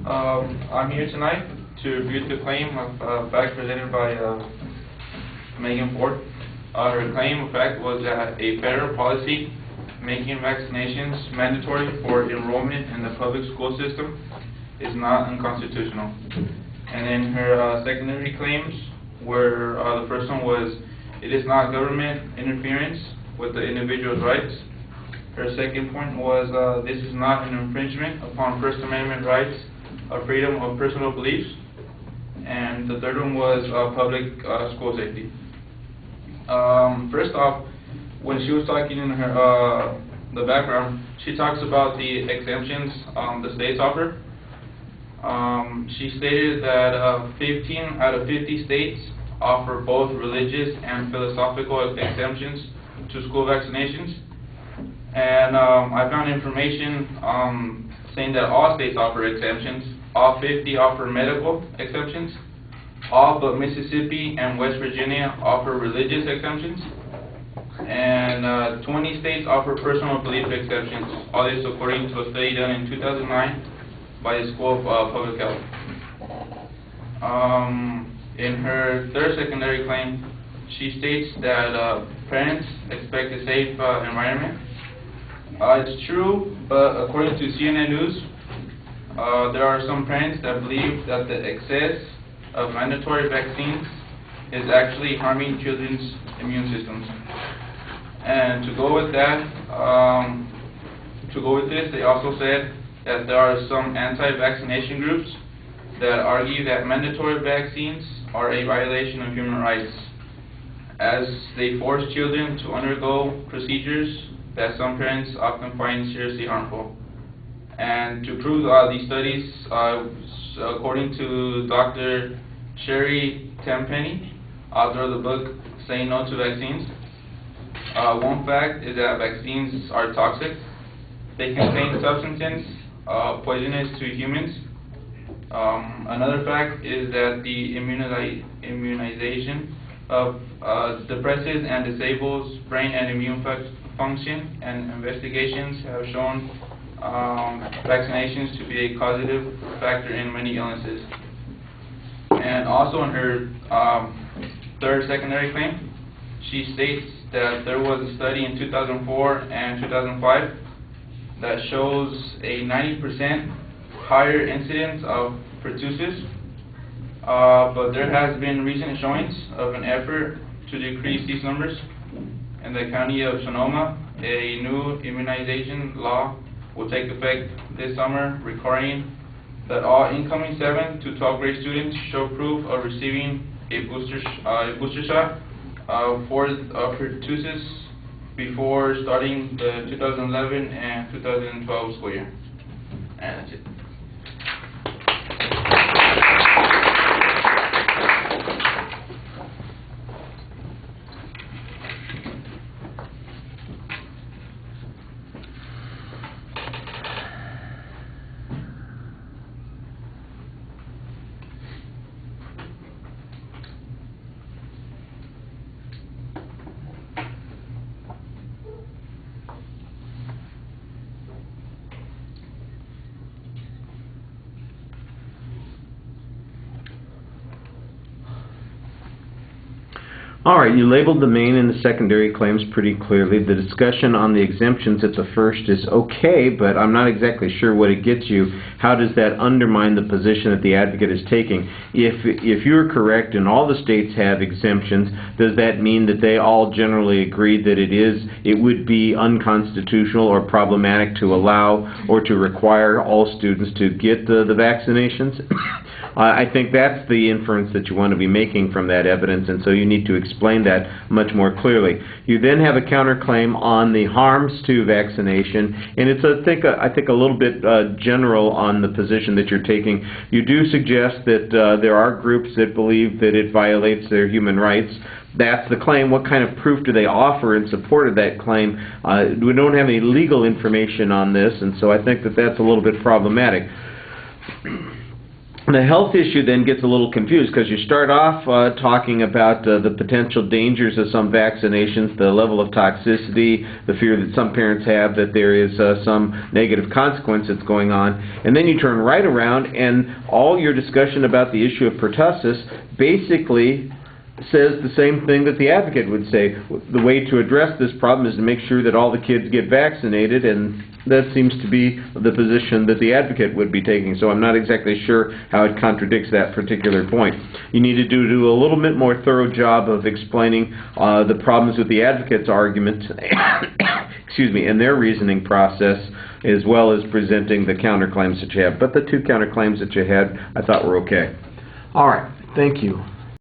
I'm here tonight to review the claim of fact presented by Megan Ford. Her claim of fact was that a federal policy making vaccinations mandatory for enrollment in the public school system is not unconstitutional. And then her secondary claims were, the first one was, it is not government interference with the individual's rights. Her second point was, this is not an infringement upon First Amendment rights of freedom of personal beliefs. And the third one was public school safety. First off, when she was talking in her the background, she talks about the exemptions the states offer. She stated that 15 out of 50 states offer both religious and philosophical exemptions to school vaccinations. And I found information saying that all states offer exemptions. All 50 offer medical exemptions. All but Mississippi and West Virginia offer religious exemptions. And 20 states offer personal belief exemptions. All this according to a study done in 2009 by the School of Public Health. In her third secondary claim, she states that parents expect a safe environment. It's true, but according to CNN News, there are some parents that believe that the excess of mandatory vaccines is actually harming children's immune systems. And to go with that, they also said that there are some anti-vaccination groups that argue that mandatory vaccines are a violation of human rights, as they force children to undergo procedures that some parents often find seriously harmful. And to prove these studies, according to Dr. Sherry Tenpenny, author of the book Saying No to Vaccines, one fact is that vaccines are toxic. They contain substances poisonous to humans. Another fact is that the immunization of depresses and disables brain and immune function, and investigations have shown vaccinations to be a causative factor in many illnesses. And also in her third secondary claim, she states that there was a study in 2004 and 2005 that shows a 90% higher incidence of pertussis, but there has been recent showings of an effort to decrease these numbers. In the county of Sonoma, a new immunization law will take effect this summer, requiring that all incoming 7 to 12 grade students show proof of receiving a booster shot for pertussis before starting the 2011 and 2012 school year. And that's it. All right, you labeled the main and the secondary claims pretty clearly. The discussion on the exemptions at the first is okay, but I'm not exactly sure what it gets you. How does that undermine the position that the advocate is taking? If you're correct and all the states have exemptions, does that mean that they all generally agree that it would be unconstitutional or problematic to allow or to require all students to get the vaccinations? I think that's the inference that you want to be making from that evidence, and so you need to explain that much more clearly. You then have a counterclaim on the harms to vaccination, and it's I think a little bit general on the position that you're taking. You do suggest that there are groups that believe that it violates their human rights. That's the claim. What kind of proof do they offer in support of that claim? We don't have any legal information on this, and so I think that that's a little bit problematic. The health issue then gets a little confused because you start off talking about the potential dangers of some vaccinations, the level of toxicity, the fear that some parents have that there is some negative consequence that's going on, and then you turn right around and all your discussion about the issue of pertussis basically says the same thing that the advocate would say. The way to address this problem is to make sure that all the kids get vaccinated, and that seems to be the position that the advocate would be taking. So I'm not exactly sure how it contradicts that particular point. You need to do a little bit more thorough job of explaining the problems with the advocate's argument excuse me, and their reasoning process, as well as presenting the counterclaims that you have. But the two counterclaims that you had, I thought were okay. All right. Thank you.